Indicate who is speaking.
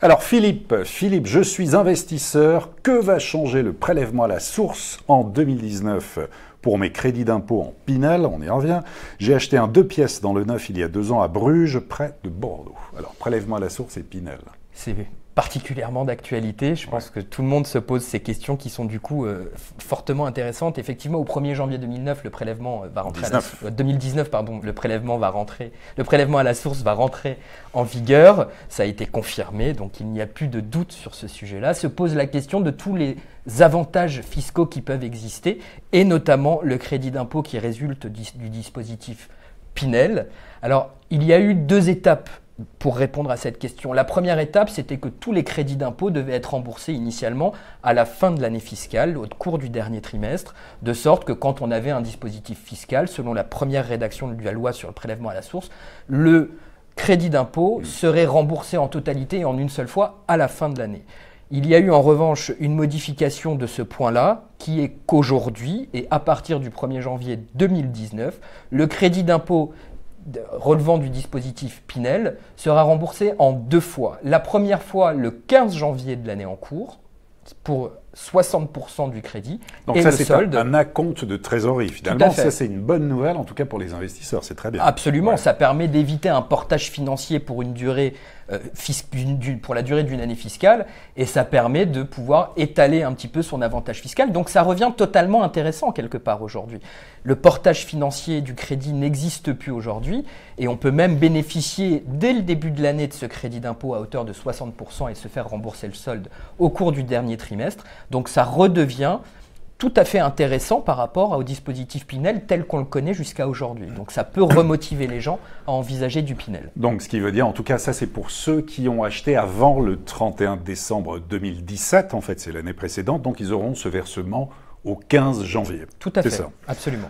Speaker 1: Alors Philippe, je suis investisseur. Que va changer le prélèvement à la source en 2019 pour mes crédits d'impôt en Pinel? On y revient. J'ai acheté un 2 pièces dans le neuf il y a 2 ans à Bruges, près de Bordeaux. Alors prélèvement à la source et Pinel.
Speaker 2: C'est particulièrement d'actualité. Je pense que tout le monde se pose ces questions qui sont du coup fortement intéressantes. Effectivement, au 1er janvier 2009, le prélèvement va rentrer 2019, pardon, le prélèvement à la source va rentrer en vigueur. Ça a été confirmé, donc il n'y a plus de doute sur ce sujet-là. Se pose la question de tous les avantages fiscaux qui peuvent exister, et notamment le crédit d'impôt qui résulte du dispositif Pinel. Alors, il y a eu 2 étapes pour répondre à cette question. La première étape, c'était que tous les crédits d'impôt devaient être remboursés initialement à la fin de l'année fiscale, au cours du dernier trimestre, de sorte que quand on avait un dispositif fiscal, selon la première rédaction de la loi sur le prélèvement à la source, le crédit d'impôt serait remboursé en totalité et en une seule fois à la fin de l'année. Il y a eu en revanche une modification de ce point-là, qui est qu'aujourd'hui, et à partir du 1er janvier 2019, le crédit d'impôt relevant du dispositif Pinel sera remboursé en 2 fois. La première fois le 15 janvier de l'année en cours pour 60% du crédit.
Speaker 1: Donc
Speaker 2: et
Speaker 1: ça,
Speaker 2: le
Speaker 1: c'est
Speaker 2: solde.
Speaker 1: un acompte de trésorerie finalement. Ça, c'est une bonne nouvelle, en tout cas pour les investisseurs. C'est très bien.
Speaker 2: Absolument, ça permet d'éviter un portage financier pour une durée pour la durée d'une année fiscale, et ça permet de pouvoir étaler un petit peu son avantage fiscal. Donc ça revient totalement intéressant quelque part aujourd'hui. Le portage financier du crédit n'existe plus aujourd'hui, et on peut même bénéficier dès le début de l'année de ce crédit d'impôt à hauteur de 60% et se faire rembourser le solde au cours du dernier trimestre. Donc ça redevient tout à fait intéressant par rapport au dispositif Pinel tel qu'on le connaît jusqu'à aujourd'hui. Donc ça peut remotiver les gens à envisager du Pinel.
Speaker 1: Donc ce qui veut dire, en tout cas, ça c'est pour ceux qui ont acheté avant le 31 décembre 2017, en fait c'est l'année précédente, donc ils auront ce versement au 15 janvier.
Speaker 2: Tout à fait,
Speaker 1: ça.
Speaker 2: absolument.